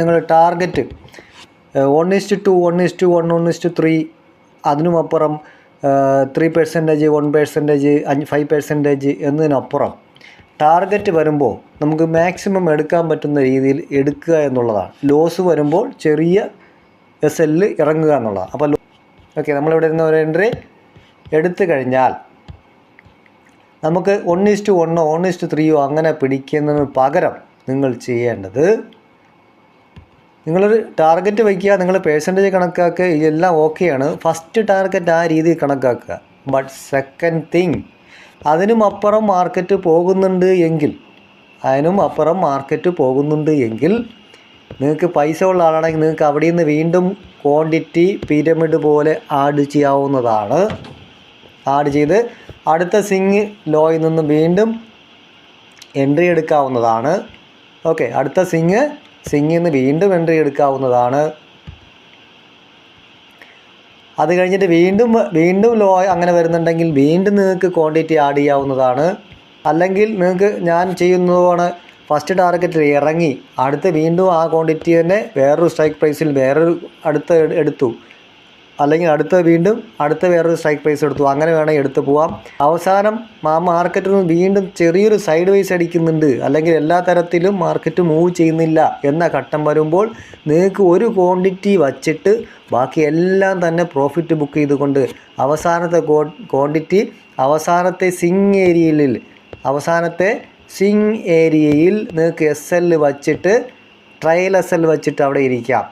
നിങ്ങൾ ടാർഗറ്റ് 1:2, 1:1, 1:3 അതിനുമപ്പുറം 3%, 1%, 5% എന്നതിനപ്പുറം ടാർഗറ്റ് വരുമ്പോൾ നമുക്ക് മാക്സിമം എടുക്കാൻ പറ്റുന്ന രീതിയിൽ എടുക്കുക എന്നുള്ളതാണ്. ലോസ് വരുമ്പോൾ ചെറിയ SL ഇറങ്ങുക എന്നുള്ളതാണ്. അപ്പോൾ ഓക്കെ, നമ്മളിവിടെ ഇരുന്ന ഒരു എൻട്രി എടുത്തു കഴിഞ്ഞാൽ നമുക്ക് 1:1, 1:3 അങ്ങനെ പിടിക്കുന്നതിന് പകരം നിങ്ങൾ ചെയ്യേണ്ടത്, നിങ്ങളൊരു ടാർഗറ്റ് വയ്ക്കുക, നിങ്ങൾ പേഴ്സൻറ്റേജ് കണക്കാക്കുക, ഇതെല്ലാം ഓക്കെയാണ്. ഫസ്റ്റ് ടാർഗറ്റ് ആ രീതിയിൽ കണക്കാക്കുക. ബട്ട് സെക്കൻഡ് തിങ്, അതിനുമപ്പുറം മാർക്കറ്റ് പോകുന്നുണ്ട് എങ്കിൽ നിങ്ങൾക്ക് പൈസ ഉള്ള ആളാണെങ്കിൽ നിങ്ങൾക്ക് അവിടെ നിന്ന് വീണ്ടും ക്വാണ്ടിറ്റി പിരമിഡ് പോലെ ആഡ് ചെയ്യാവുന്നതാണ്. ആഡ് ചെയ്ത് അടുത്ത സിങ് ലോയിൽ നിന്ന് വീണ്ടും എൻട്രി എടുക്കാവുന്നതാണ്. ഓക്കെ, അടുത്ത സിങ്ങിൽ നിന്ന് വീണ്ടും എൻട്രി എടുക്കാവുന്നതാണ്. അത് കഴിഞ്ഞിട്ട് വീണ്ടും ലോ അങ്ങനെ വരുന്നുണ്ടെങ്കിൽ വീണ്ടും നിങ്ങൾക്ക് ക്വാണ്ടിറ്റി ആഡ് ചെയ്യാവുന്നതാണ്. അല്ലെങ്കിൽ നിങ്ങൾക്ക് ഞാൻ ചെയ്യുന്നതാണ്, ഫസ്റ്റ് ടാർഗറ്റിൽ ഇറങ്ങി അടുത്ത് വീണ്ടും ആ ക്വാണ്ടിറ്റി തന്നെ വേറൊരു സ്ട്രൈക്ക് പ്രൈസിൽ എടുത്തു, അല്ലെങ്കിൽ അടുത്ത വേറൊരു സ്ട്രൈക്ക് പ്രൈസ് എടുത്തു, അങ്ങനെ വേണമെങ്കിൽ എടുത്ത് പോവാം. അവസാനം ആ മാർക്കറ്റിൽ നിന്ന് വീണ്ടും ചെറിയൊരു സൈഡ് വൈസ് അടിക്കുന്നുണ്ട്, അല്ലെങ്കിൽ എല്ലാ തരത്തിലും മാർക്കറ്റ് മൂവ് ചെയ്യുന്നില്ല എന്ന ഘട്ടം വരുമ്പോൾ നിങ്ങൾക്ക് ഒരു ക്വാണ്ടിറ്റി വച്ചിട്ട് ബാക്കി എല്ലാം തന്നെ പ്രോഫിറ്റ് ബുക്ക് ചെയ്തുകൊണ്ട് അവസാനത്തെ ക്വാണ്ടിറ്റി അവസാനത്തെ സിങ് ഏരിയയിൽ നിങ്ങൾക്ക് SL വച്ചിട്ട് ട്രയൽ SL വച്ചിട്ട് അവിടെ ഇരിക്കാം.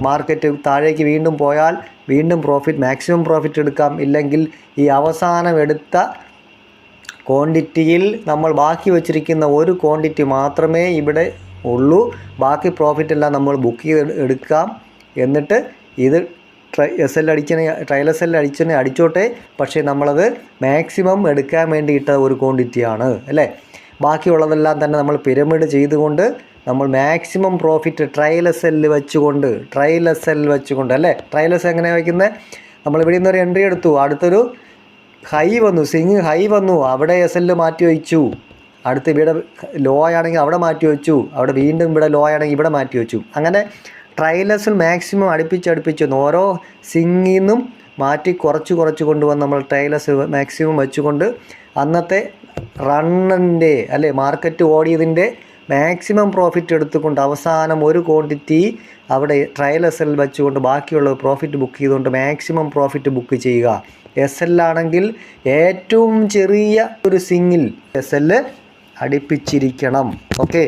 മാർക്കറ്റ് താഴേക്ക് വീണ്ടും പോയാൽ വീണ്ടും മാക്സിമം പ്രോഫിറ്റ് എടുക്കാം. ഇല്ലെങ്കിൽ ഈ അവസാനം എടുത്ത ക്വാണ്ടിറ്റിയിൽ നമ്മൾ ബാക്കി വച്ചിരിക്കുന്ന ഒരു ക്വാണ്ടിറ്റി മാത്രമേ ഇവിടെ ഉള്ളൂ, ബാക്കി പ്രോഫിറ്റ് എല്ലാം നമ്മൾ ബുക്ക് ചെയ്ത് എടുക്കാം. എന്നിട്ട് ഇത് ട്രയൽ SL അടിച്ചോട്ടെ, പക്ഷേ നമ്മളത് മാക്സിമം എടുക്കാൻ വേണ്ടിയിട്ട ഒരു ക്വാണ്ടിറ്റിയാണ് അല്ലേ. ബാക്കിയുള്ളതെല്ലാം തന്നെ നമ്മൾ പിരമിഡ് ചെയ്തുകൊണ്ട് നമ്മൾ മാക്സിമം പ്രോഫിറ്റ് ട്രയൽ SL വെച്ചുകൊണ്ട് അല്ലേ. ട്രയൽ SL എങ്ങനെ വയ്ക്കുന്നത്, നമ്മളിവിടെ നിന്നൊരു എൻട്രി എടുത്തു, അടുത്തൊരു സിങ് ഹൈ വന്നു, അവിടെ SL മാറ്റി വച്ചു, അടുത്ത് ഇവിടെ ലോ ആണെങ്കിൽ അവിടെ മാറ്റി വെച്ചു, അവിടെ വീണ്ടും ഇവിടെ ലോ ആണെങ്കിൽ ഇവിടെ മാറ്റി വെച്ചു. അങ്ങനെ ട്രയൽ SL മാക്സിമം അടുപ്പിച്ച് ഓരോ സിങ്ങിൽ നിന്നും മാറ്റി കുറച്ച് കൊണ്ടുവന്ന് നമ്മൾ ട്രയൽ SL മാക്സിമം വെച്ചുകൊണ്ട് അന്നത്തെ റണ്ണിൻ്റെ അല്ലേ മാർക്കറ്റ് ഓടിയതിൻ്റെ മാക്സിമം പ്രോഫിറ്റ് എടുത്തുകൊണ്ട് അവസാനം ഒരു ക്വാണ്ടിറ്റി അവിടെ ട്രയൽ SL വെച്ചുകൊണ്ട് ബാക്കിയുള്ള പ്രോഫിറ്റ് ബുക്ക് ചെയ്തുകൊണ്ട് മാക്സിമം പ്രോഫിറ്റ് ബുക്ക് ചെയ്യുക. SL ആണെങ്കിൽ ഏറ്റവും ചെറിയ ഒരു സിങ്ങിൽ SL അടുപ്പിച്ചിരിക്കണം. ഓക്കെ.